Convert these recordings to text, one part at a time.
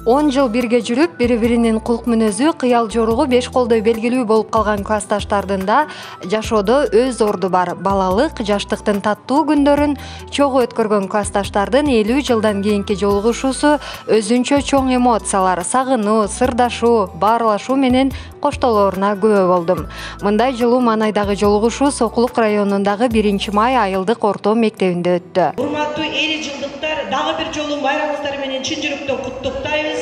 10 жыл бирге жүрүп, бири-биринин кулк мүнөзү, кыял жоругу беш колдой белгилүү болуп калган классташтардын да жашоодо өз орду бар. Балалык, жаштыктын таттуу күндөрүн чогуу өткөргөн классташтардын 50 жылдан кийинки жолугушуусу өзүнчө чоң эмоциялар, сагынуу, сырдашуу, баарлашуу менен коштолооруна күбө болдум. Мындай жылуу маанайдагы жолугушуу Сокулук районундагы 1-май айылдык орто мектебинде өттү. Урматтуу 50 жылдыктар, дагы бир жолу байрамыңыздар менен чын жүрөктөн куттуктайбыз.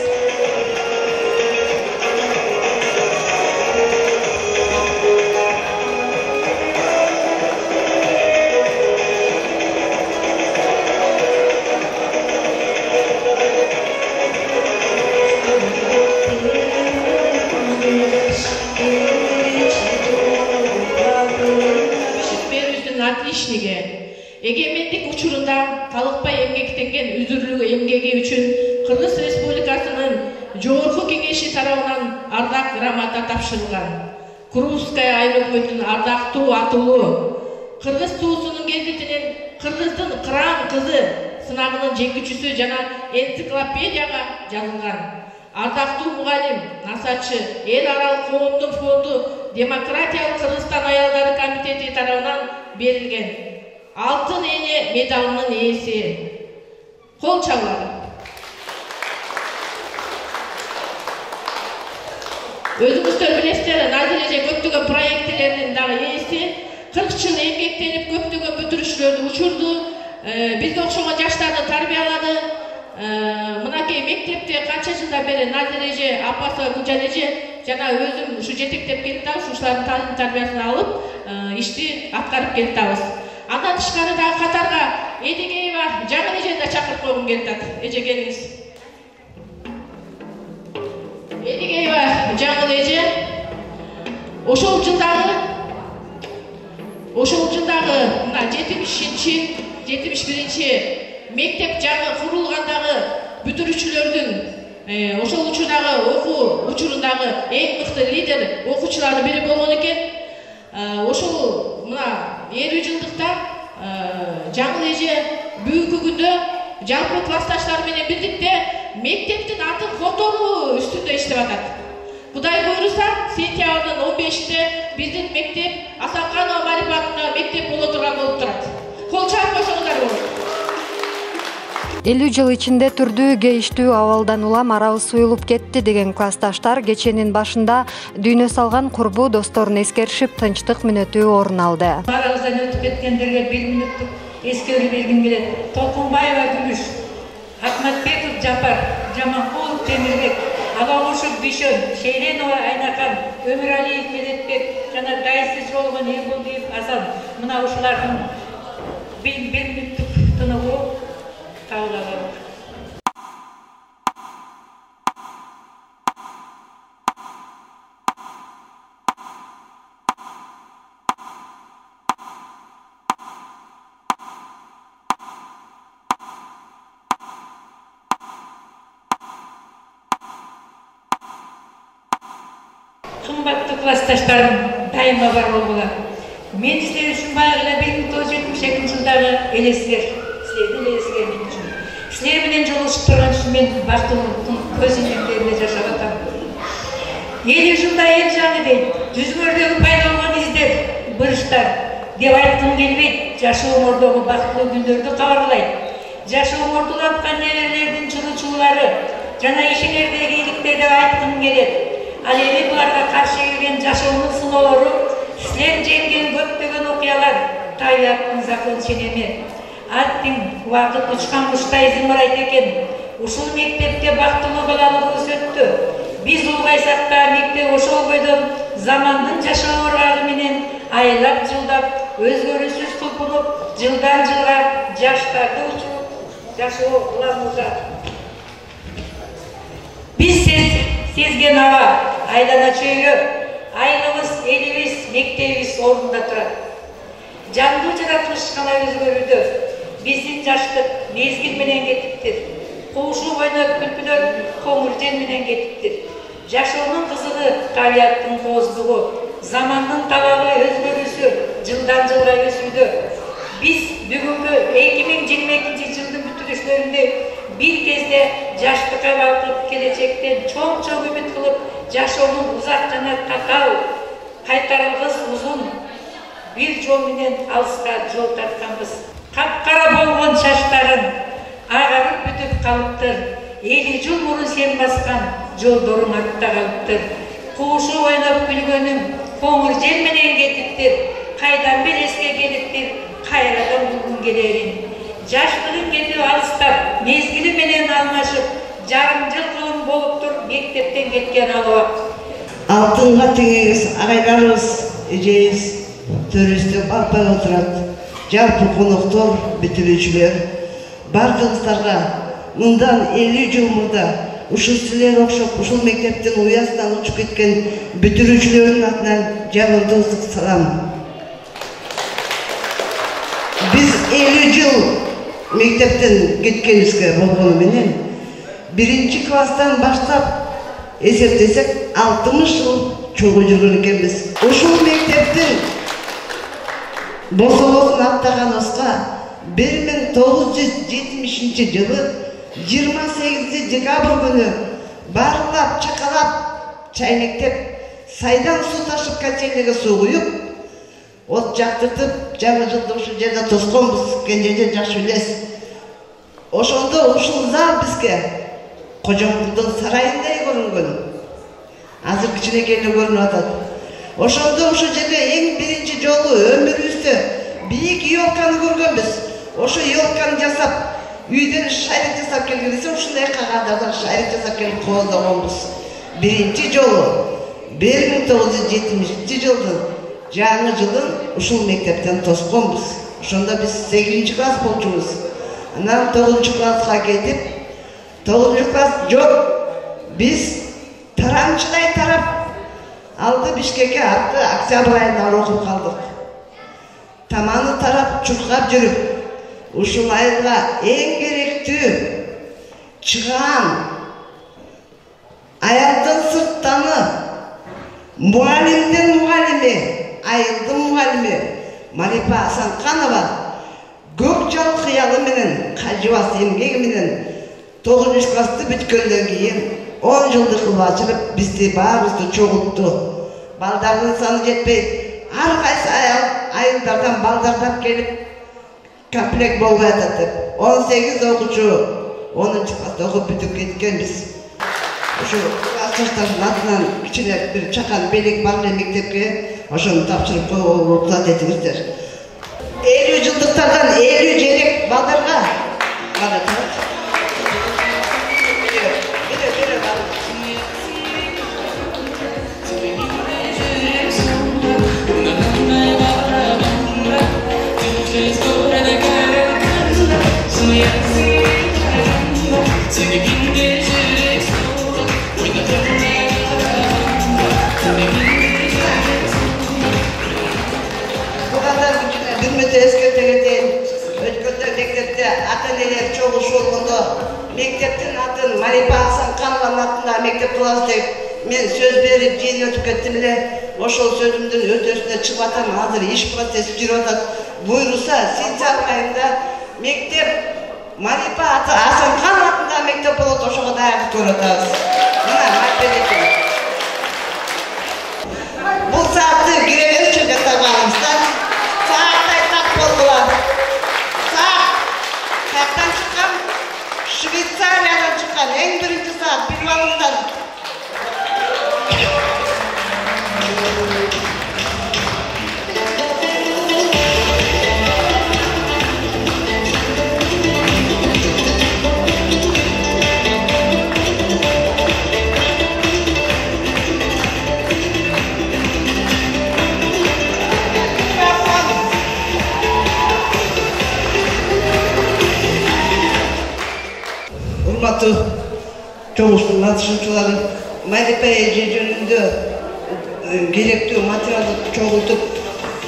Отличниги. Эгемендик учурунда талыкпай эмгектенген үзүрлүк эмгеги үчүн Кыргыз Республикасынын Жогорку Кеңеши тарабынан ардак грамота тапшырылган. Крупская айыл өкмөтүнүн ардактуу атылуу Кыргыз туусунун гезитинин Кыргыздын Кыран кызы сынагынын жеңүүчүсү жана энциклопедияга жазылган. Ардактуу мугалим, насачы, эл аралык коомдук фонду Демократиялык Кыргызстан аялдары комитети тарабынан берилген. Алтын эне медалынын ээси. Кол чабылат. Өзүңүздөр билесиздер, Назиреже көптөгөн проекттердин дагы ээси. 40 жыл эмгектенип көптөгөн бүтүрүшчүлөрдү учурду. Бизге окшогон жаштарды тарбиялады. Мынакей мектепте канча жылдан бери Назиреже апасы Гүлжанеже жана өзүм ушу жетектеп келатабыз, ушулардын таалим тарбиясын алып, ишти аткарып келатабыз. Андан тышкары дагы катарга Эдигеева жаңы эжени да чакырып койгум келип атат. Эже келиңиз. Эдигеева жаңы эже ошол жылдагы мына 71-71 мектеп жаңы курулгандагы бүтүрүүчүлөрдүн ошол учурдагы окуу учурундагы эң мыкты лидер окуучулардын бири болгон экен. Ошол мына 50 жылдыкта жаңы эже бүгүнкү күндө жалпы классташтары менен бирдикте мектептин атын которуу үстүндө иштеп атат. Кудай буйруса, сентябрдын 15-inde биздин мектеп Асанканова Марипа атындагы мектеп боло турган болуп турат. Кол чаап койсоңуздар болот. 50 жыл ичинде түрдүү кейиштүү абалдан улам арабыз суюлуп кетти деген классташтар кеченин башында дүйнө салган курбу досторун эскеришип тынчтык мүнөтү орун алды. Арабыздан өтүп кеткендерге 1 мүнөттүк эскерүү бергим келет. Толкунбаева Гүлүш, Акматбеков Жапар, Жаманкулов Темирбек, Алагушев Бишөн, Шейленова Айнакан, Өмүралиев Медетбек жана Дайсы жолгон Эмболдиев Асан. Мына ушулардын 1 мүнөттүк тыныгуу кабыл Кымбаттуу классташтарым, дайыма бар болгула. Мен силер үчүн баягы 1972 жылдагы элестер, силердин элестериңер үчүн. Силер менен жолугушуп турган үчүн мен бактылыктын көзүнүндө жашап атам. 50 жылда эл жаңы дейт, жүзүңөрдөгү пайда болгон издер, буручтар деп айткым келбейт. Жашооңордогу бактылуу күндөрдү кабарлайт. Жашооңорду уланткан неберелердин чулуу-чулуулары жана ишиңердеги ийгиликтер деп айткым келет. Ал эми буларга каршы келген жашоонун сыноолору, силер жеңген көптөгөн окуялар, табияттын закон ченеми. Аттың убакыт учкан куштай зымырайт экен. Ушул мектепте бактылуу балалыгыбыз өттү. Биз улгайсак да мектеп ошол бойдон замандын жашоо ыргагы менен айлап жылдап, өзгөрүүсүз кулпунуп, жылдан жылга жаштарды учуруп жашоо кыламызда. Биз сезген аба, айлана чөйрө, айылыбыз, элибиз, мектебибиз ордунда турат. Жандуу жаратылыш гана өзгөрүүдө. Биздин жаштык мезгил менен кетиптир. Куушуу бойнок күлпүлөр коңур жел менен кетиптир. Жашоонун кызыгы, табияттын кооздугу, замандын талабы өзгөрүүсү жылдан жылга өсүүдө. Биз бүгүнкү 2022 жылдын бүтүрүшлөрүндө bir кезде жаштыкка балкып келечектен чоң үмүт кылып жашоонун узак жана татаал кайтарылгыс узун бир жол менен алыска жол тартканбыз. Капкара болгон чачтарың агарып бүтүп калыптыр. 50 жыл мурун сен баскан жолдоруң артта калыптыр. Куушуп ойноп күлгөнүм коңур жел менен кетиптир. Кайдан бери эске келиптир, кайрадан бүгүн келерин. Жаштыгым кетип алыстап, мезгили менен алмашып, жарым жыл кылым болуптур мектептен кеткен алып. Алтынга теңегиз агайларыбыз, эжебиз төрөстө барпай отурат. Жалпы коноктор, бүтүрүүчүлөр, бардыгыңыздарга мындан 50 жыл мурда ушул силер окшоп ушул мектептин уясынан учуп кеткен бүтүрүүчүлөрдүн атынан жагымдуу салам. Biz 50 жыл мектептен кеткенибизге болгону менен 1-ci класстан баштап эсептесек 60 жыл чогуу жүргөн экенбиз. Ушул мектептин босоолугун аттаганыбызга 1970 жылы 28 декабрь күнү барлап чакалап чайнектеп сайдан суу ташып котельниге суу куюп от жактыртып жаңы жылды ушул жерде тосконбуз. Кенжеже жакшы билесиз. Ошондо ушул зал бизге Кожомкулдун сарайындай көрүнгөн. Азыр кичинекейинен көрүнүп атат. Ошондо ушул жерде эң биринчи жолу өмүрүбүздө бийик ёлканы көргөнбүз. Ошо ёлканы жасап, үйдөн шарик жасап келгенбиз. Ушундай кагандардан шарик жасап келип колдогонбуз. Биринчи жолу 1970 жылдын жаңы жылын ушул мектептен тосконбуз. Ошондо биз 8 класс болчубуз. Анан 9 класска кетип, 9 класс жок, биз тарамчылай тарап алды Бишкекке атты октябрь айында окуп калдык. Таманы тарап чуркап жүрүп, ушул айылга эң керектүү чыган аялдын сырттаны мугалимдин мугалими, айылдын мугалими Марипа Асанканова көк жал кыялы менен, кажыбас эмгеги менен 9 классты бүткөндөн кийин 10 жылды кылып ачылып, бизди баарыбызды чогултту. Балдардын саны жетпей, ар кайсы айылдардан балдардап келип комплект болбой атат деп. 18 окуучу 10 класста окуп бүтүп кеткенбиз. Ошо классташтардын атынан кичине бир чакан белек бар эле мектепке, ошону тапшырып коюп уруксат этиңиздер. 50 жылдыктардан 50 жерек балдарга ата-энелер чогулушу болгондо мектептин атын Марипа Асанканованын атында мектеп кылабыз деп мен сөз берип жыйын өтүп кеттим эле. Ошол сөзүмдүн өтөсүнө чыгып атам. Азыр иш процесси жүрүп атат. Буйруса сентябрь айында мектеп Марипа Асанканова атында мектеп болот. Ошого даярдык көрүп атабыз. Мына мартелекен. Бул саатты киребиз үчүн жасаганыбыздан сааттай так болгула. Каяктан чыккан? Швейцариядан чыккан эң биринчи саат Билбауындан. Чогулуштун катышуучулары Марипа эже жөнүндө керектүү материалды чогултуп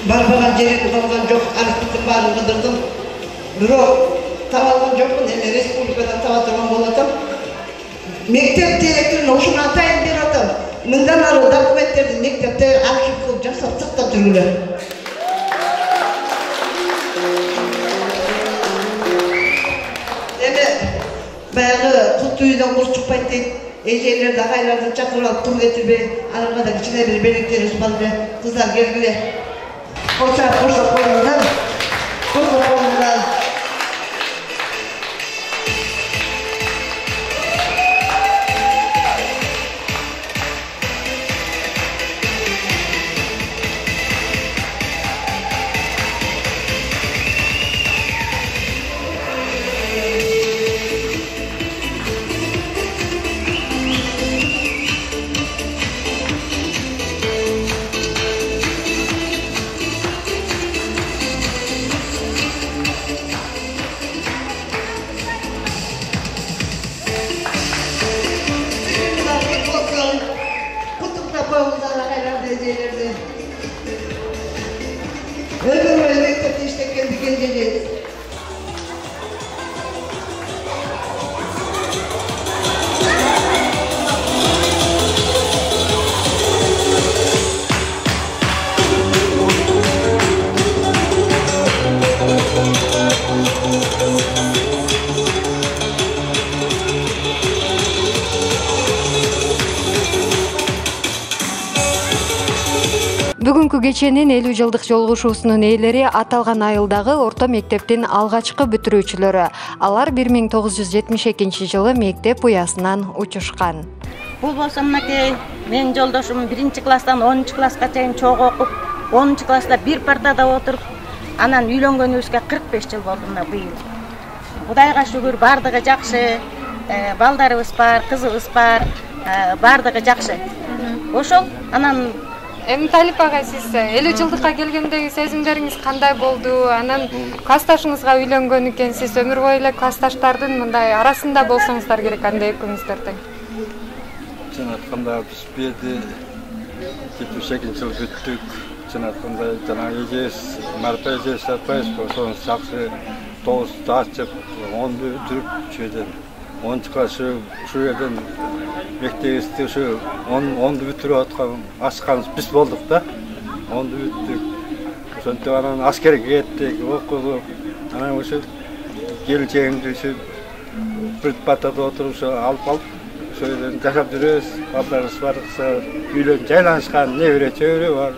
барбаган жерим калган жок, архивдин баарын кыдырдым. Бирок таба алган жокмун, эми республикадан таба турган болуп атам. Мектеп директоруна ушуну атайын берип атам. Мындан ары документтерди мектепте архив кылып жасап сактап жүргүлөр. баягы куту үйдөн куш чыкпайт дейт. Эжелерди агайларды чакырып алып тур кетирбей, анага да кичине бир белектерибиз бар эле. Кыздар келгиле. Кошап коюңуздар. Кошап коюңуздар. Бүгүнкү кеченин 50 жылдык жолугушуусунун ээлери аталган айылдагы орто мектептин алгачкы бүтүрүүчүлөрү. Алар 1972 жылы мектеп уясынан учушкан. Бул болсо мынакей менин жолдошум 1-класстан 10-класска чейин чогуу окуп, 10-класста бир партада отуруп, анан үйлөнгөнүбүзгө 45 жыл болду мына быйыл. Кудайга шүгүр, бардыгы жакшы, балдарыбыз бар, кызыбыз бар, бардыгы жакшы. Ошол анан Эми Талип агай, сиз 50 жылдыкка келгендеги сезимдериңиз кандай болду? Анан классташыңызга үйлөнгөн экенсиз, өмүр бою эле классташтардын мындай арасында болсоңуздар керек, кандай экөөңүздөр тең? Чын айтканда биз бирди 72 жыл бүттүк. Чын айтканда жана эжебиз, Марпа эжебиз айтпайбызбы, ошону жакшы 9 жашып, 10 бүтүрүп, чөйдөн 10 класс ушу жерден мектебибизди ушу 10 бүтүрүп аткан ачканыбыз биз болдук да. 10 бүттүк. Ошентип анан аскерге кеттик, окудук. Анан ошо келечегимди ушу бир партада отуруп алып ошо жерден жашап жүрөбүз. Балдарыбыз бар, үйлөнүп жайланышкан, небере чөбүрө бар.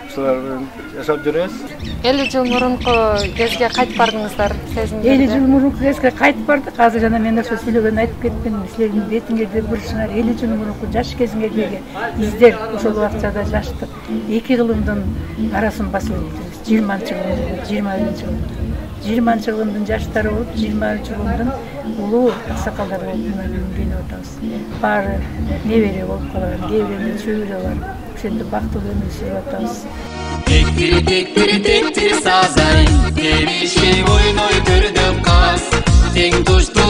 Ошолор менен жашап жүрөбүз. 50 жыл мурунку кезге кайтып бардыңыздар, сезимдерди? 50 жыл мурунку кезге кайтып бардык. Азыр жана мен ошо сүйлөгөндө айтып кеттим, силердин бетиңерде бурушуңар 50 жыл мурунку жаш кезиңердеги издер ошол убакчада жаштык. Эки кылымдын арасын басып өттүбүз. 20-чы кылымдын жаштары болуп, 20-чы кылымдын улуу аксакалдар болуп билип атабыз. Баары небере болуп калган, кээ биринде чөбүрө бар. Ошентип бактылуу өмүр сүрүп атабыз. Тектири сазай, девишке ойной көрдөп кас. Тең тушту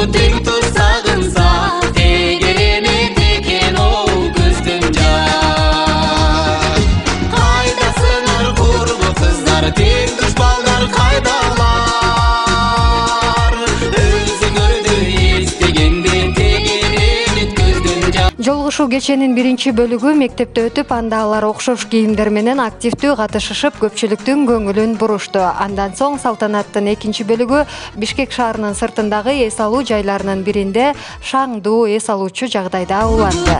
сагынса, тегереме текен оу көздүн жаш. Кайдасыңар курбу кыздар, тең туш балдар кайдалар. Өзүңөрдү эстегенде тегеренет көздүн жаш. Жолугушуу кеченин биринчи бөлүгү мектепте өтүп, анда алар окшош кийимдер менен активдүү катышышып, көпчүлүктүн көңүлүн бурушту. Андан соң салтанаттын экинчи бөлүгү Бишкек шаарынын сыртындагы эс алуу жайларынын биринде шаңдуу эс алуучу жагдайда уланды.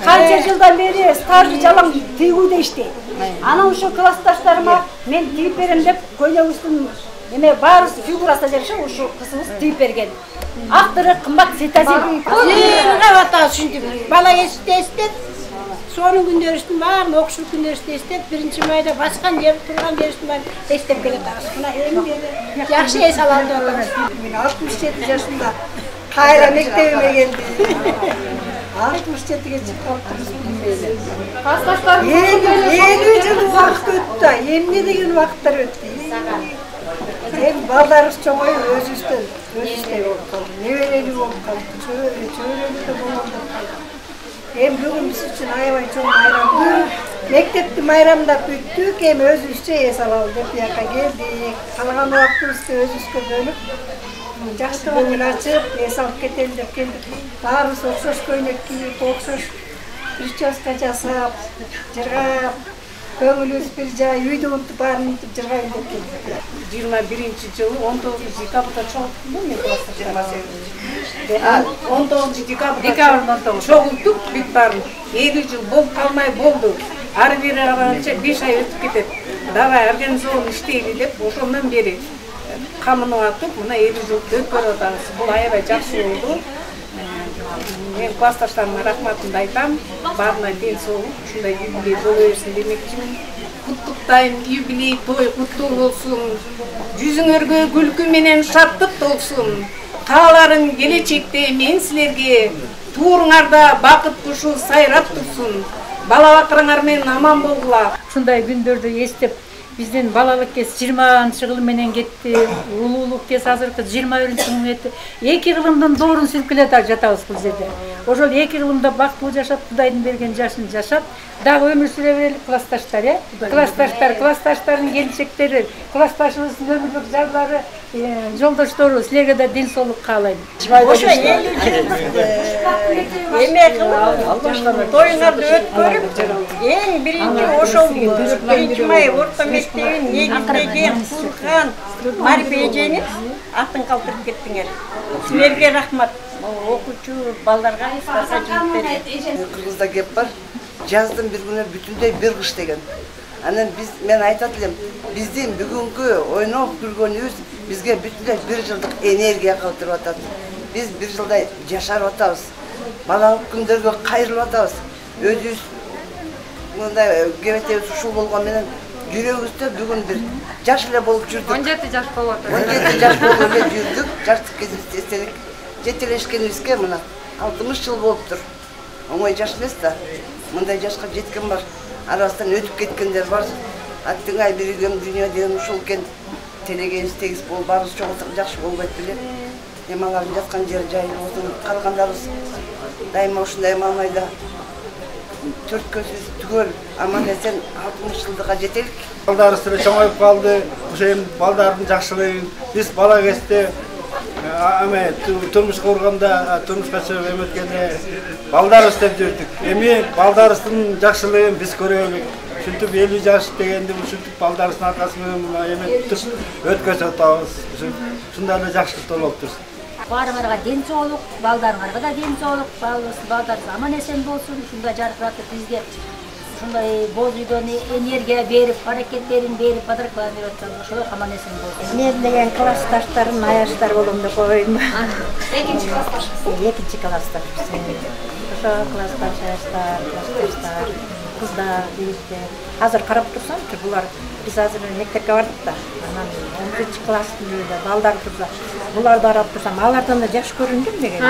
Kança жылдан бери стажы жалаң тыйгууда иштейт. Анан ошо классташтарыма мен тыйып берем деп көйнөгүбүздүн эме баарыбыз фигурасына жараша ошо кызыбыз тыйып берген. Автору кымбат Светазин. Кабата ушинтип бала эстеп Sonun günderistin var, okuşuk günderistin istep, 1 mayda baskan yer, turgan yeristin var, istep gele dağız. Buna elim beri, yakşı es alandı olamaz. Ben 67 yaşında Kayra mektebime geldi. 67'ge çıkıp kalktım. Klastaşlar 50 yıl vakit öttü, 50 degen vakitler öttü. Hem baldarız çoğuyu öz üstte olup kaldı, nevereli olup kaldı, çöğreli de olup kaldı. Hem bugün biz için ayvay çok bayram. Mektepte bayramda büyüttük, hem öz üstçe esalalım dep yaka geldik. Kalan vaktımızda öz üstçe bölüp, Жақсыған açıp, esalıp ketelim dep geldik. Barız okşoş köylek giyip, okşoş прическа жасап, жыргап, көңүлүбүз бир жай үйдө унутуп баарын унутуп жыргайын деп келдик. 21-жылы 19 декабрда чогулттум мен класста. 19 декабрда чогулттук бүт баарын. 50 жыл болуп калмай болду. Ары бери караганча 5 ай өтүп кетет. Давай организован иштейли деп ошондон бери камын атып, мына 50 жыл өткөрүп атабыз. Бул аябай жакшы болду. Мен классташтарыма рахматымды айтам. Баарына ден соолук, ушундай юбилей боло берсин демекчимин. Куттуктайм, юбилей той куттуу болсун. Жүзүңөргө күлкү менен шаттык толсун. Кааларым келечекте мен силерге тууруңарда бакыт кушу сайрап турсун. Бала бакырыңар менен аман болгула. Ушундай күндөрдү эстеп, биздин балалык кез 20-жылы менен кетти, улуулук кез азыркы 21-жылы кетти. 2 кылымдын доорун сүркүлөп жатабыз бул жерде. Ошол 2 кылымда бактылуу жашап, Кудайдын берген жашын жашап, дагы өмүр сүрө берели классташтар, классташтардын келечектери, классташыбыздын өмүрлүк жарлары, жолдоштору, силерге да ден соолук каалайм. Ошо 50 жыл эме кылып, тоюңарды өткөрүп, эң биринчи ошол 1 май орто мектебин негиздеген Курхан Марипе эжеңиз атын калтырып кеттиңер. Силерге рахмат. Окуучу балдарга Кыргызда кеп бар. Жаздын бир күнү бүтүндөй бир кыш деген. Анан мен айтат элем, биздин бүгүнкү ойноп жүргөнүбүз бизге бүтүндөй 1 жылдык энергия калтырып атат. Биз 1 жылдай жашап атабыз. Балалык күндөргө кайрылып атабыз. Өзүбүз мындай кебетебиз ушул болгон менен жүрөгүбүздө бүгүн бир жаш эле болуп жүрдүк. 17 жаш болуп атат. 17 жаш болуп эле жүрдүк. Жаштык кезибизди эстедик. Жетелешкенибизге мына 60 жыл болуптур. Оңой жаш эмес да. Мындай жашка жеткен бар. Арасынан өтүп кеткендер бар. Аттыңай биригем дүйнө деген ушул экен. Телегенибиз тегиз болуп баарыбыз чогулсак жакшы болбойт беле. Эми алардын жаткан жери жайы болсун, калгандарыбыз дайыма ушундай маанайда 4 көзүбүз түгөл аман эсен 60 жылдыкка жетелик. Балдарыбыз деле чоңоюп калды. Ошо эми балдардын жакшылыгын биз бала кезде turmuş kurganda, turmuşka çıkıp emetkende baldarız деп жүрдүк. Эми балдарыбыздын жакшылыгын биз көрөлүк. Ушинтип 50 жаш дегенди ушинтип балдарыбыздын аркасы менен эметип өткөзүп атабыз. Ушундай эле жакшылыктар болуп турсун. Баарыңарга ден соолук, балдарыңарга да ден соолук, балдарыбыз аман эсен болсун. Ушундай жаркыратып бизге ушундай боз үйдөн энергия берип, аракеттерин берип, падырыкларын берип аткан ошол аман эсен болсун. Мен деген классташтарым аяштар болом деп коюйм. Экинчи классташ. Экинчи классташ. Ошо классташ аяштар, классташтар, кыздар, жигиттер. Азыр карап турсам, булар биз азыр мектепке бардык да. Анан 11-чи класстын үйдө балдар турса, буларды карап турсам, алардан да жаш көрүндүм деген.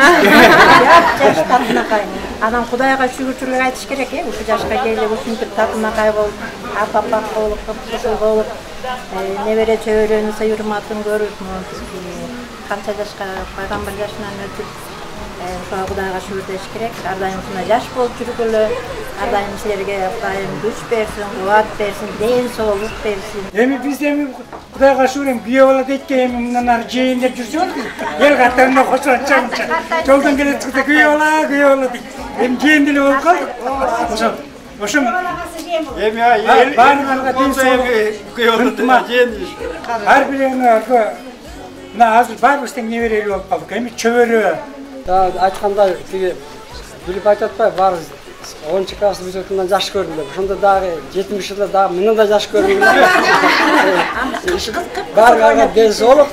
Жаш татынакай. Анан Кудайга шүгүрчүлүк айтыш керек, ушу жашка келип, ушинтип татынакай болуп, апа болуп, кызыл болуп, небере чөбөрөнүн сыйырматын көрүп, канча жашка пайгамбар жашынан өтүп, ошого Кудайга шүгүр деш керек. Ар дайым ушундай жаш болуп жүргүлө, ар дайым силерге Кудайым күч берсин, кубат берсин, ден соолук берсин. Эми биз эми Кудайга шүгүр күйөө бала дейт эми мындан ары жейин деп жүрсөңүз, эл катарында кошулачаңчы. Жолдон келе чыкты күйөө бала дейт. Эми жейин деле болуп калдык. Ошо эми баарыңарга ден соолук күйөө бала жейин. Ар бириңерге мына азыр баарыбыз тең неберелүү болуп калдык. Эми чөбөрө айтқандай біліп айтатпай барыз 10-чы класс бітіргеннен жаш көрдім деп. Ошондо дагы 70 жылда дагы мындан да жаш көрдүм. Баарыңарга ден соолук,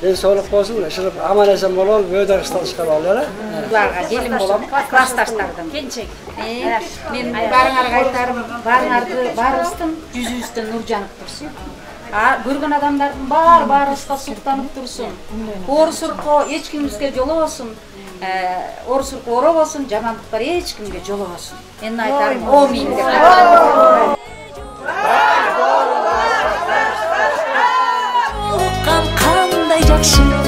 deng so'liq bolsun, ishilib aman eson bo'lib, bo'yda qistal chiqarib olinglar. Ularga gelin bolam, klassdaşlardan. Kençek. Men barыңarga aytarım, barыңарды барыбыздын жүзүбүздөн нур жанып турсун. Көргөн адамдардын барыбызга суктанып турсун. Орусурко эч кимибизге жолобосун. Орусурко оробосун, жамандыктар эч кимге жолобосун. Мен айтарым, амин деп. Qanday yaxshi